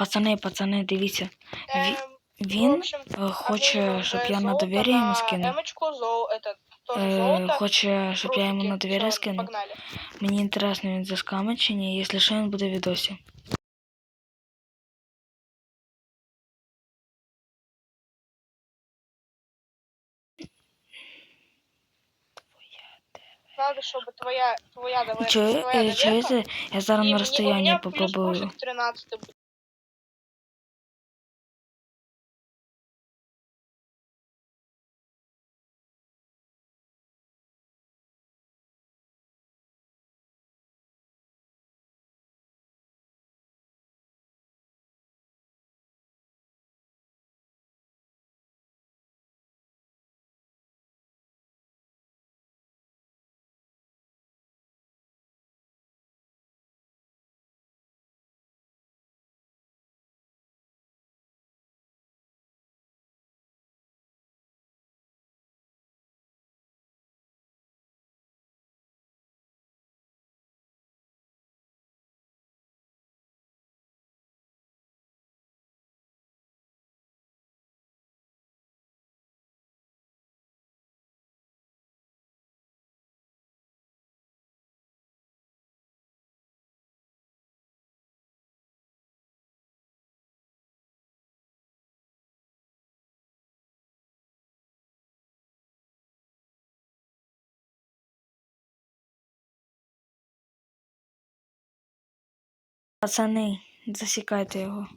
Пацани, дивіться. В Він общем, хоче, щоб я на золото довір'я йому на скинув. эмочку, тоже золото. Хоче, щоб я йому на Руфики, довір'я всё, скинув. погнали. Мені інтересно, він заскамить чи ні, якщо що, він буде в відосі. Надо, чтобы твоя доверка. Чуєте? Я зараз на У розстоянні меня плюс попробую. профик 13 будет. Пацани, засікайте його.